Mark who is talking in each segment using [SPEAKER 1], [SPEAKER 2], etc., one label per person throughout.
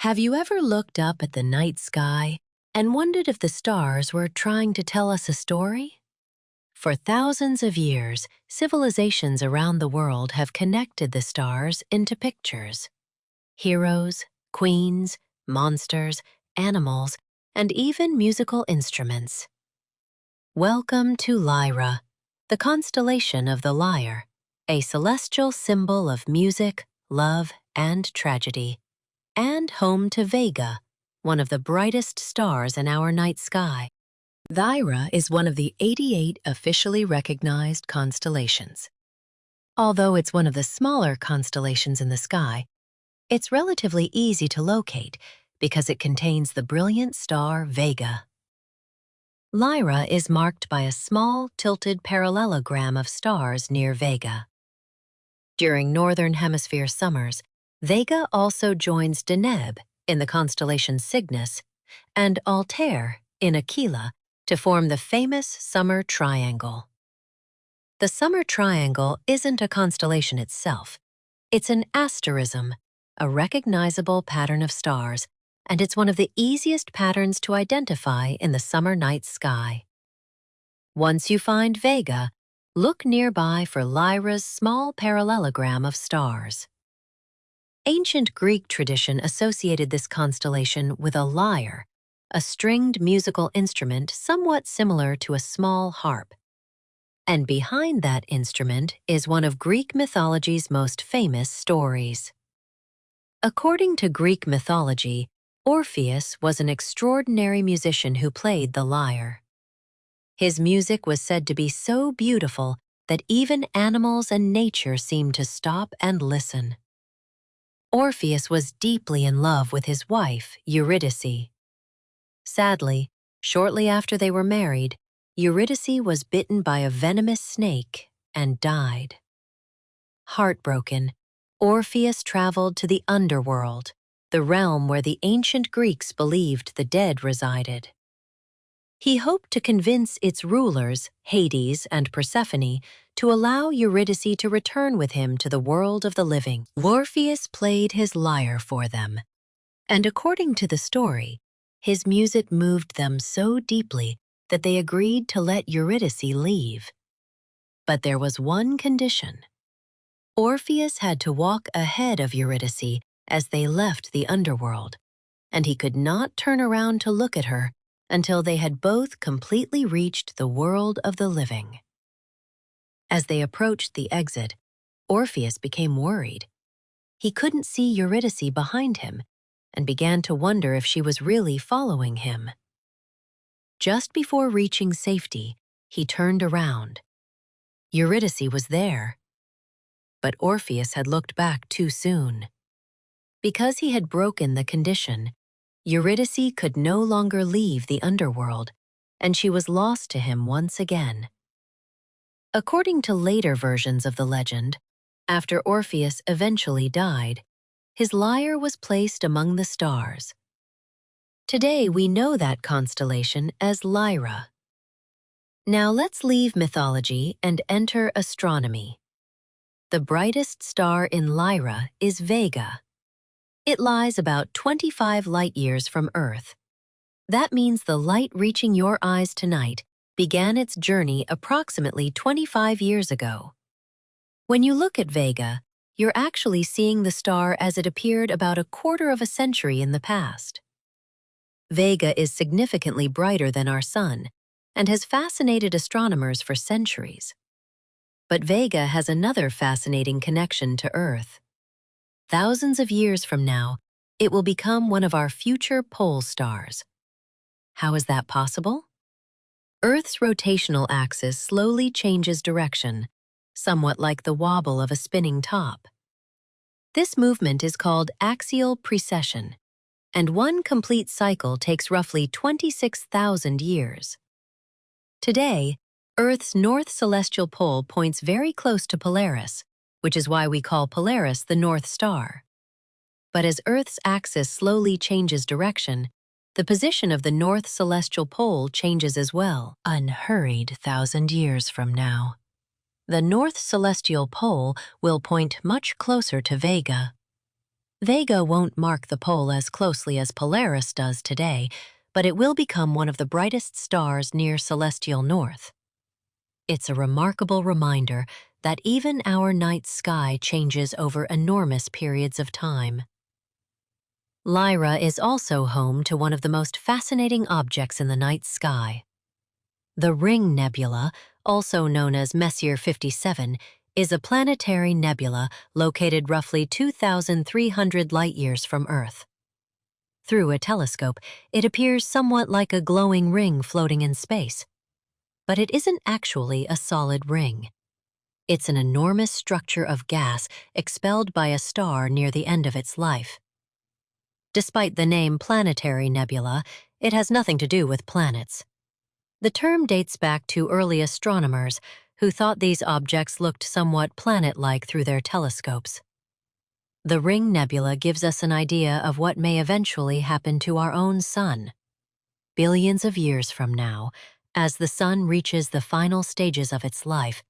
[SPEAKER 1] Have you ever looked up at the night sky and wondered if the stars were trying to tell us a story? For thousands of years, civilizations around the world have connected the stars into pictures. Heroes, queens, monsters, animals, and even musical instruments. Welcome to Lyra, the constellation of the lyre, a celestial symbol of music, love, and tragedy, and home to Vega, one of the brightest stars in our night sky. Lyra is one of the 88 officially recognized constellations. Although it's one of the smaller constellations in the sky, it's relatively easy to locate because it contains the brilliant star Vega. Lyra is marked by a small, tilted parallelogram of stars near Vega. During Northern Hemisphere summers, Vega also joins Deneb in the constellation Cygnus and Altair in Aquila to form the famous Summer Triangle. The Summer Triangle isn't a constellation itself. It's an asterism, a recognizable pattern of stars, and it's one of the easiest patterns to identify in the summer night sky. Once you find Vega, look nearby for Lyra's small parallelogram of stars. Ancient Greek tradition associated this constellation with a lyre, a stringed musical instrument somewhat similar to a small harp. And behind that instrument is one of Greek mythology's most famous stories. According to Greek mythology, Orpheus was an extraordinary musician who played the lyre. His music was said to be so beautiful that even animals and nature seemed to stop and listen. Orpheus was deeply in love with his wife, Eurydice. Sadly, shortly after they were married, Eurydice was bitten by a venomous snake and died. Heartbroken, Orpheus traveled to the underworld, the realm where the ancient Greeks believed the dead resided. He hoped to convince its rulers, Hades and Persephone, to allow Eurydice to return with him to the world of the living. Orpheus played his lyre for them, and according to the story, his music moved them so deeply that they agreed to let Eurydice leave. But there was one condition. Orpheus had to walk ahead of Eurydice as they left the underworld, and he could not turn around to look at her until they had both completely reached the world of the living. As they approached the exit, Orpheus became worried. He couldn't see Eurydice behind him and began to wonder if she was really following him. Just before reaching safety, he turned around. Eurydice was there, but Orpheus had looked back too soon. Because he had broken the condition, Eurydice could no longer leave the underworld, and she was lost to him once again. According to later versions of the legend, after Orpheus eventually died, his lyre was placed among the stars. Today we know that constellation as Lyra. Now let's leave mythology and enter astronomy. The brightest star in Lyra is Vega. It lies about 25 light-years from Earth. That means the light reaching your eyes tonight began its journey approximately 25 years ago. When you look at Vega, you're actually seeing the star as it appeared about a quarter of a century in the past. Vega is significantly brighter than our Sun and has fascinated astronomers for centuries. But Vega has another fascinating connection to Earth. Thousands of years from now, it will become one of our future pole stars. How is that possible? Earth's rotational axis slowly changes direction, somewhat like the wobble of a spinning top. This movement is called axial precession, and one complete cycle takes roughly 26,000 years. Today, Earth's north celestial pole points very close to Polaris, which is why we call Polaris the North Star. But as Earth's axis slowly changes direction, the position of the north celestial pole changes as well. Unhurried 1,000 years from now, the north celestial pole will point much closer to Vega. Vega won't mark the pole as closely as Polaris does today, but it will become one of the brightest stars near celestial north. It's a remarkable reminder that even our night sky changes over enormous periods of time. Lyra is also home to one of the most fascinating objects in the night sky. The Ring Nebula, also known as Messier 57, is a planetary nebula located roughly 2,300 light-years from Earth. Through a telescope, it appears somewhat like a glowing ring floating in space. But it isn't actually a solid ring. It's an enormous structure of gas expelled by a star near the end of its life. Despite the name planetary nebula, it has nothing to do with planets. The term dates back to early astronomers who thought these objects looked somewhat planet-like through their telescopes. The Ring Nebula gives us an idea of what may eventually happen to our own sun. Billions of years from now, as the sun reaches the final stages of its life,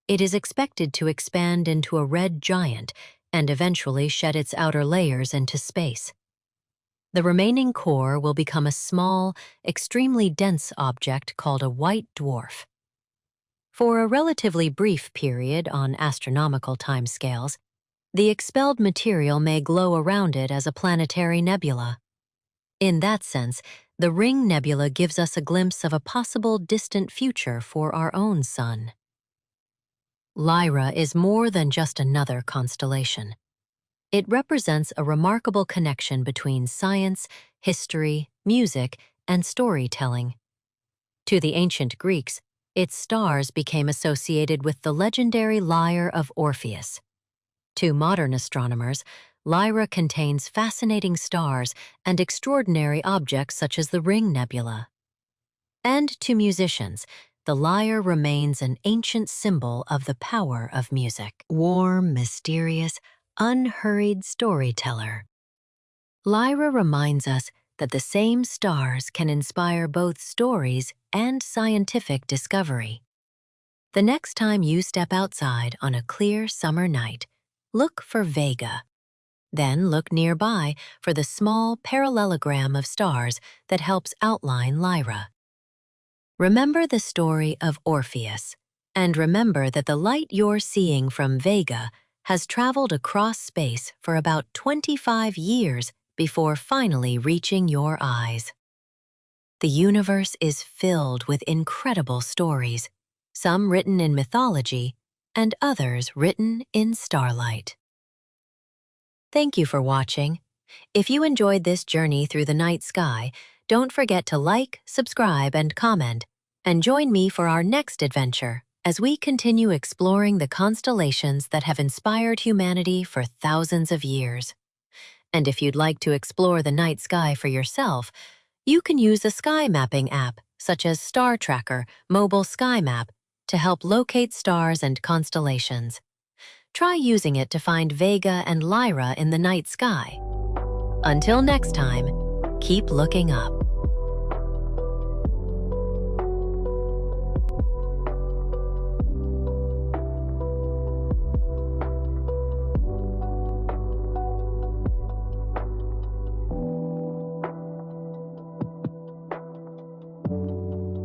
[SPEAKER 1] it is expected to expand into a red giant and eventually shed its outer layers into space. The remaining core will become a small, extremely dense object called a white dwarf. For a relatively brief period on astronomical timescales, the expelled material may glow around it as a planetary nebula. In that sense, the Ring Nebula gives us a glimpse of a possible distant future for our own sun. Lyra is more than just another constellation. It represents a remarkable connection between science, history, music, and storytelling. To the ancient Greeks, its stars became associated with the legendary lyre of Orpheus. To modern astronomers, Lyra contains fascinating stars and extraordinary objects such as the Ring Nebula. And to musicians, the lyre remains an ancient symbol of the power of music. Warm, mysterious, unhurried storyteller. Lyra reminds us that the same stars can inspire both stories and scientific discovery. The next time you step outside on a clear summer night, look for Vega. Then look nearby for the small parallelogram of stars that helps outline Lyra. Remember the story of Orpheus, and remember that the light you're seeing from Vega has traveled across space for about 25 years before finally reaching your eyes. The universe is filled with incredible stories, some written in mythology and others written in starlight. Thank you for watching. If you enjoyed this journey through the night sky, don't forget to like, subscribe, and comment, and join me for our next adventure as we continue exploring the constellations that have inspired humanity for thousands of years. And if you'd like to explore the night sky for yourself, you can use a sky mapping app such as Star Tracker Mobile Sky Map to help locate stars and constellations. Try using it to find Vega and Lyra in the night sky. Until next time, keep looking up.